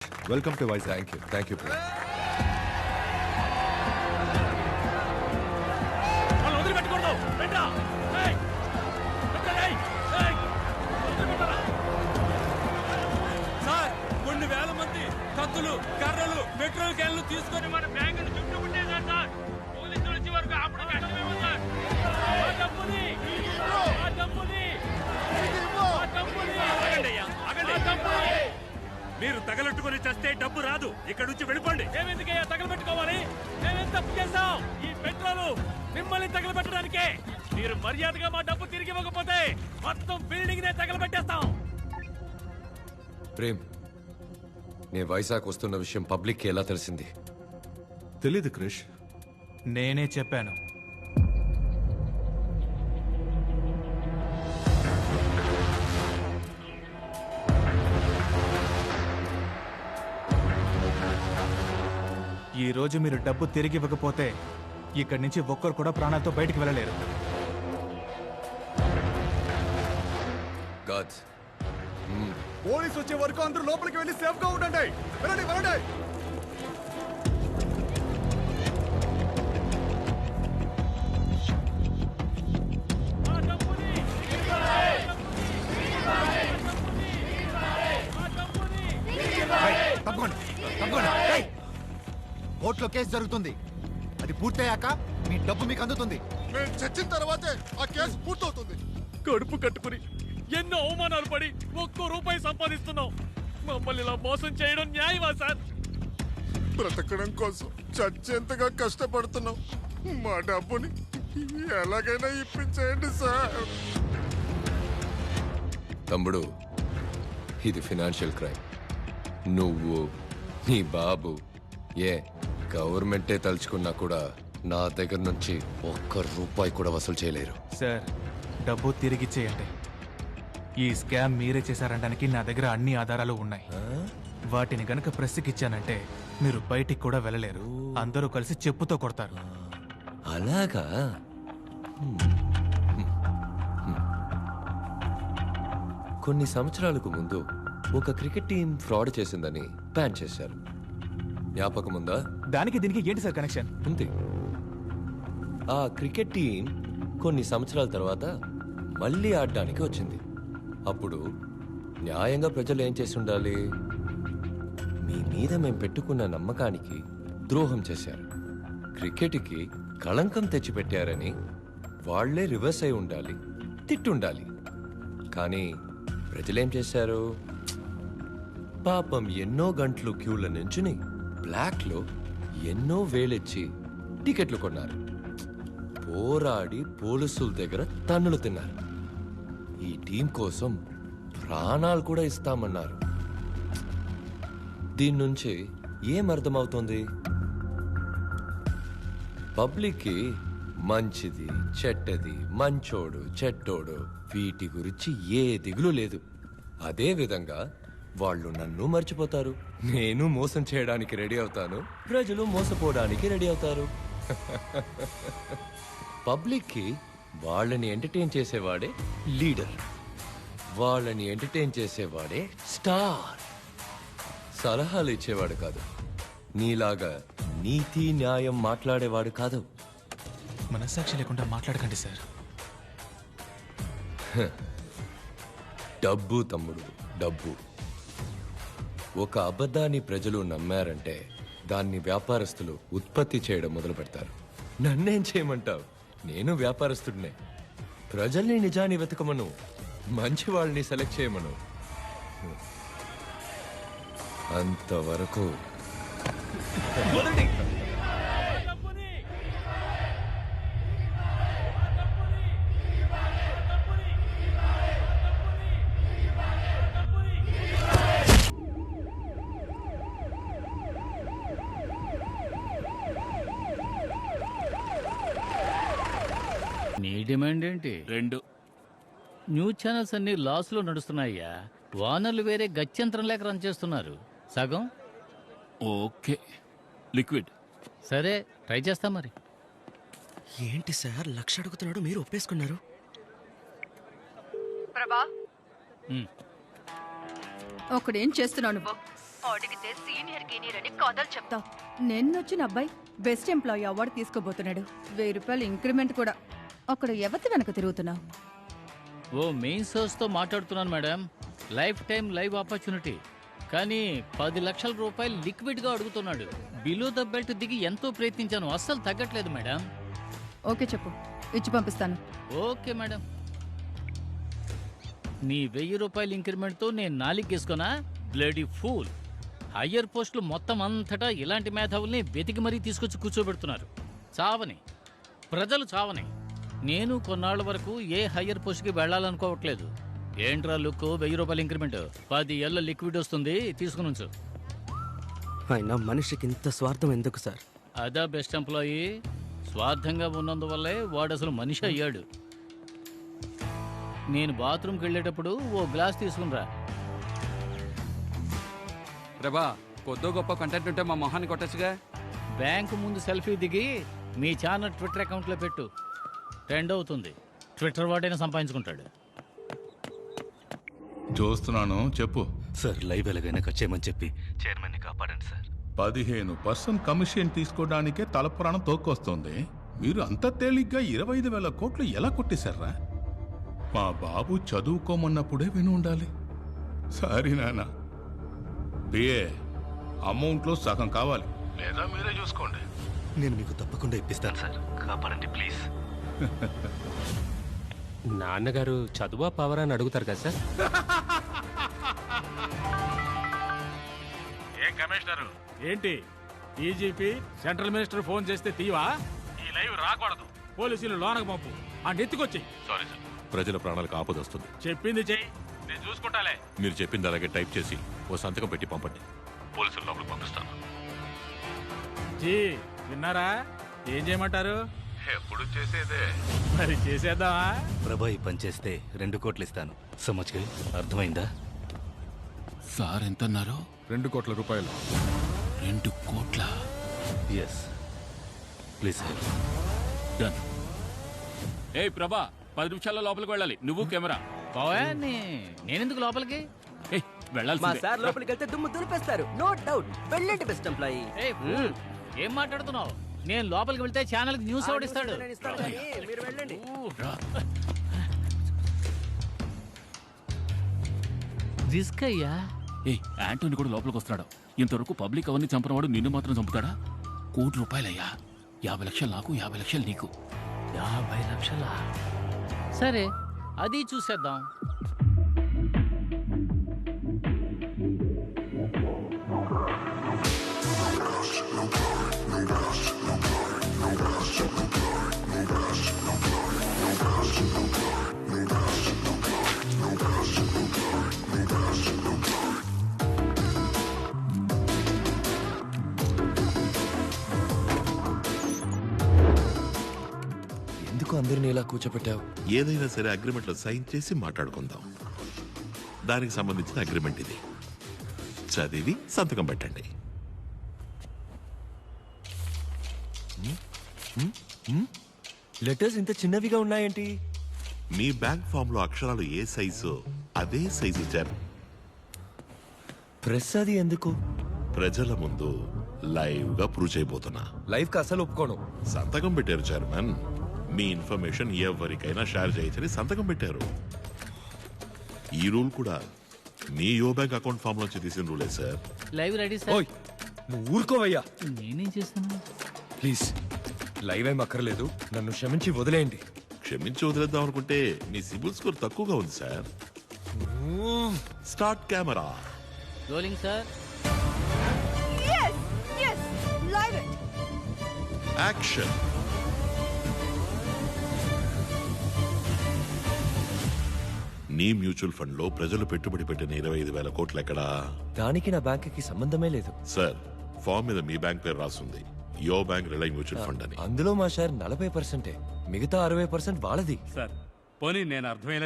Welcome to Vizag. Thank you sir కొన్ని వేల మంది కత్తులు కర్రలు పెట్రోల్ క్యాన్లు తీసుకొని మన బ్యాంకును చుట్టుకుంటేశారు సార్. పోలీసులు వచ్చే వరకు అప్పుడు కష్టమేమో సార్. ఆ డబ్బుని ఆగండి అయ్యా, ఆగండి. మీరు తగలెట్టుకుని చస్తే డబ్బు రాదు. ఇక్కడ నుంచి వెళ్ళిపోండి. మేమెందుకయ్యా తగలబెట్టుకోవాలి? మేమేం తప్పు చేస్తాం? ఈ పెట్రోలు మిమ్మల్ని తగలబెట్టడానికే. మీరు మర్యాదగా మా డబ్బు తిరిగి ఇవ్వకపోతే మొత్తం బిల్డింగ్ నే తగలబెట్టేస్తాం. ప్రేమ్, నేను వైజాగ్ వస్తున్న విషయం పబ్లిక్ ఎలా తెలిసింది? తెలీదు క్రిష్. నేనే చెప్పాను. ఈ రోజు మీరు డబ్బు తిరిగి ఇవ్వకపోతే ఇక్కడి నుంచి ఒక్కరు కూడా ప్రాణాలతో బయటికి వెళ్ళలేరు. గాడ్స్, పోలీస్ వచ్చే వరకు అందరూ లోపలికి వెళ్ళి సేఫ్ గా ఉండండి. వెళ్ళండి వెళ్ళండి. కోర్టులో కేసు జరుగుతుంది. అది పూర్తయ్యాక మీ డబ్బు మీకు అందుతుంది. మేము చచ్చిన తర్వాతే ఆ కేసు పూర్తవుతుంది. కడుపు కట్టుకుని ఎన్నో అవమానాలు పడి ₹1 సంపాదిస్తున్నాం. మమ్మల్ని ఇలా మోసం చేయడం న్యాయమా సార్? బ్రతకడం కోసం చచ్చేంతగా కష్టపడుతున్నాం. మా డబ్బుని ఎలాగైనా ఇప్పించేయండి సార్. తమ్ముడు, ఇది ఫినాన్షియల్ క్రైమ్. నువ్వు, నీ బాబు, గవర్నమెంటే తలుచుకున్నా కూడా నా దగ్గర నుంచి ₹1 కూడా వసూలు చేయలేరు. సార్, డబ్బు తిరిగిచ్చేయండి. ఈ స్కామ్ మీరే చేశారనడానికి నా దగ్గర అన్ని ఆధారాలు ఉన్నాయి. వాటిని గనక ప్రెస్కి ఇచ్చానంటే మీరు బయటికి కూడా వెళ్ళలేరు. అందరూ కలిసి చెప్పుతో కొడతారు. అలాగా? కొన్ని సంవత్సరాలకు ముందు ఒక క్రికెట్ టీం ఫ్రాడ్ చేసిందని బ్యాన్ చేశారు. జ్ఞాపకం ఉందా? దానికి దీనికి ఏంటి సార్ కనెక్షన్? ఉంది. ఆ క్రికెట్ టీం కొన్ని సంవత్సరాల తర్వాత మళ్ళీ ఆడడానికి వచ్చింది. అప్పుడు న్యాయంగా ప్రజలు ఏం చేసి ఉండాలి? మీ మీద మేము పెట్టుకున్న నమ్మకానికి ద్రోహం చేశారు, క్రికెట్కి కళంకం తెచ్చిపెట్టారని వాళ్లే రివర్స్ అయి ఉండాలి, తిట్టుండాలి. కానీ ప్రజలేం చేశారు? పాపం ఎన్నో గంటలు క్యూల నుంచుని బ్లాక్లో ఎన్నో వేలెచ్చి టికెట్లు కొన్నారు. పోరాడి పోలీసుల దగ్గర తన్నులు తిన్నారు. ఈ టీం కోసం ప్రాణాలు కూడా ఇస్తామన్నారు. దీని నుంచి ఏం అర్థమవుతోంది? పబ్లిక్కి మంచిది చెడ్డది, మంచోడు చెడ్డోడు వీటి గురించి ఏ దిగులు లేదు. అదే విధంగా వాళ్ళు నన్ను మర్చిపోతారు. నేను మోసం చేయడానికి రెడీ అవుతాను, ప్రజలు మోసపోవడానికి రెడీ అవుతారు. పబ్లిక్కి వాళ్ళని ఎంటర్టైన్ చేసేవాడే లీడర్, వాళ్ళని ఎంటర్టైన్ చేసేవాడే స్టార్. సలహాలు ఇచ్చేవాడు కాదు, నీలాగా నీతి న్యాయం మాట్లాడేవాడు కాదు. మనస్సాక్షి లేకుండా మాట్లాడకండి సార్. డబ్బు తమ్ముడు, డబ్బు. ఒక అబద్ధాన్ని ప్రజలు నమ్మారంటే దాన్ని వ్యాపారస్తులు ఉత్పత్తి చేయడం మొదలు పెడతారు. నన్నేం చేయమంటావు? నేను వ్యాపారస్తుడినే. ప్రజల్ని నిజాన్ని వెతకమను, మంచి వాళ్ళని సెలెక్ట్ చేయమను. అంతవరకు నీ డిమాండ్ ఏంటి? 2 న్యూస్ ఛానల్స్ అన్ని లాస్ లో నడుస్తున్నాయ్యా. వానర్లు వేరే గత్యంతరం లేక రన్ చేస్తున్నారు. సగం ఓకే. లిక్విడ్ సరే, ట్రై చేస్తా మరి. ఏంటి సార్ 1,00,000 అడుగుతున్నాడు, మీరు ఒప్పేసుకున్నారు? ప్రభా, ఒకడేం చేస్తున్నావు నువ్వు? అడిగితే సీనియర్ గీనియర్ అని కథలు చెప్తావు. నిన్నొచ్చిన అబ్బాయి బెస్ట్ ఎంప్లాయీ అవార్డు తీసుకోబోతున్నాడు. 1000 రూపాయలు ఇంక్రిమెంట్ కూడా. అక్కడ ఎవరి వెనక తిరుగుతున్నావు? ఓ మెయిన్ సోర్స్తో మాట్లాడుతున్నాను madam. Life time live opportunity. కానీ 10 లక్షల రూపాయలు లిక్విడ్గా అడుగుతున్నాడు. బిలో ద బెల్ట్ దిగి ఎంతో ప్రయత్నించాను, అస్సలు తగ్గట్లేదు మేడం. ఓకే చెప్పు, ఇచ్చి పంపిస్తాను. Okay madam. నీ 1000 రూపాయల ఇంక్రిమెంట్తో నేను నాలిగేసుకోనా? Bloody fool. హయ్యర్ పోస్టులు మొత్తం అంతటా ఇలాంటి మేధావుల్ని వెతికి మరీ తీసుకొచ్చి కూర్చోబెడుతున్నారు. చావని, ప్రజలు చావని. నేను కొన్నాళ్ల వరకు ఏ హయ్యర్ పోస్ట్కి వెళ్ళాలనుకోవట్లేదు. ఏంట్రా లుక్, 1000 రూపాయల ఇంక్రిమెంట్, 10 ఏళ్ళ లిక్విడ్ వస్తుంది, తీసుకుని ఉంచు. అయినా మనిషికి ఇంత స్వార్థం ఎందుకు సార్? అదా బెస్ట్ ఎంప్లాయీ. స్వార్థంగా ఉన్నందువల్లే వాడు అసలు మనిషి అయ్యాడు. నేను బాత్రూమ్కి వెళ్ళేటప్పుడు ఓ గ్లాస్ తీసుకునిరా. ప్రభా, కొద్దో గొప్ప కంటెంట్ ఉంటే మా మొహాన్ని కొట్టచ్చుగా. బ్యాంకు ముందు సెల్ఫీ దిగి మీ ఛానల్ ట్విట్టర్ అకౌంట్లో పెట్టు. ట్రెండ్ అవుతుంది. ట్విట్టర్ వాడైనా సంపాదించుకుంటాడు. చూస్తున్నాను, చెప్పు. సార్, లైవ్ ఎలాగైనా కట్ చేయమని చెప్పి చైర్మన్ని కాపాడండి సార్. 15% కమిషన్ తీసుకోవడానికే తలపురాణం తోక్కొస్తుంది. మీరు అంత తేలిగ్గా 25,000 కోట్లు ఎలా కొట్టేశారా? మా బాబు చదువుకోమన్నప్పుడే విని ఉండాలి. సారీ నాన్న, బిఏ అమౌంట్లో సగం కావాలి, లేదా మీరే చూసుకోండి. నేను మీకు తప్పకుండా ఇప్పిస్తాను సార్, కాపాడండి ప్లీజ్. నాన్నగారు చదువా పవర్ అని అడుగుతారు కదా సార్. ఏం కమిషనర్ ఏంటి? డీజీపీ సెంట్రల్ మినిస్టర్ ఫోన్ చేస్తే తీవా? ఈ లైవ్ రాకూడదు. పోలీసులు లోనకు పంపు, ఆ నెత్తికొచ్చి. సారీ సార్, ప్రజల ప్రాణాలకు ఆపదొస్తుంది. చెప్పింది చెయ్యి, నేను చూసుకుంటాలే. మీరు చెప్పింది అలాగే టైప్ చేసి ఓ సంతకం పెట్టి పంపండి. పోలీసులు లోపలికి పంపిస్తాను. జీ విన్నారా? ఏం చేయమంటారు? ఎప్పుడు చేసేదే. మరి చేసేద్దామా? ప్రభా, ఈ పని చేస్తే 2 కోట్లు ఇస్తాను. సమజ్గా అర్థమైందా? సార్ ఎంత అన్నారు? 2 కోట్ల రూపాయలు. 2 కోట్ల? Yes, please help. డన్. ఏ ప్రభా, 10 నిమిషాల్లో లోపలికి వెళ్ళాలి. నువ్వు కెమెరా. నేనెందుకు లోపలికి? వెళ్ళాలి. మా సార్ లోపలికి వెళ్తే దుమ్ము దులిపేస్తారు. No doubt. వెళ్ళండి బెస్ట్ ఎంప్లాయీ. ఏం మాట్లాడుతున్నావు? నేను లోపలికి వెళ్తే ఛానల్కి న్యూస్ ఓడిస్తాడు. నేను ఇస్తాను కానీ మీరు వెళ్ళండి. రిస్క్ అయ్యా. ఏ యాంటోని కూడా లోపలికి వస్తున్నాడు. ఇంతవరకు పబ్లిక్ అవన్నీ చంపినవాడు నిన్ను మాత్రం చంపుతాడా? 1 కోటి రూపాయలయ్యా. 50 లక్షలు నాకు, 50 లక్షలు నీకు. 50 లక్షలా? సరే, అది చూసేద్దాం. ఎందుకు అందరినీ ఇలా కూర్చోపెట్టావు? ఏదైనా సరే అగ్రిమెంట్లో సైన్ చేసి మాట్లాడుకుందాం. దానికి సంబంధించిన అగ్రిమెంట్ ఇది. చదివి సంతకం పెట్టండి. లెటర్స్ ఇంత చిన్నవిగా ఉన్నాయేంటి? మీ బ్యాంక్ ఫామ్ లో అక్షరాలు ఏ సైజు అదే సైజు ఇచ్చారు. ప్రెస్ అది ఎందుకు? ప్రజల ముందు లైవ్ గా ప్రూవ్ చేయబోతున్నా. లైవ్ కి అసలు ఒప్పుకోను. సంతకం పెట్టారు చైర్మన్. మీ ఇన్ఫర్మేషన్ ఎవరికైనా షేర్ చేయొచ్చని సంతకం పెట్టారు. ఈ రూల్ కూడా మీ యో బ్యాంక్ అకౌంట్ ఫామ్ నుంచి తీసిన రూలే సార్. Live ready sir. ఓయ్, నువ్వు ఊరుకోవయ్యా. నేనేం చేస్తాను? ప్లీజ్, లైవ్ ఏం అక్కర్లేదు, నన్ను క్షమించి వదిలేయండి. క్షమించి వదిలేద్దాం అనుకుంటే మీ సిబిల్ స్కోర్ తక్కువగా ఉంది sir. Start camera. Rolling sir. Action. నీ మ్యూచువల్ ఫండ్ లో ప్రజలు పెట్టుబడి పెట్టిన 25,000 కోట్లు ఎక్కడా? దానికి నా బ్యాంకుకి సంబంధమే లేదు సార్. ఫామ్ మీద మీ బ్యాంక్ పేరు రాస్తుంది. యో బ్యాంక్ రిలై మ్యూచువల్ ఫండ్ అని. అందులో మా షేర్ 40%. మిగతా 60% వాళ్ళది. సార్ పోనీ నేను అర్థమైన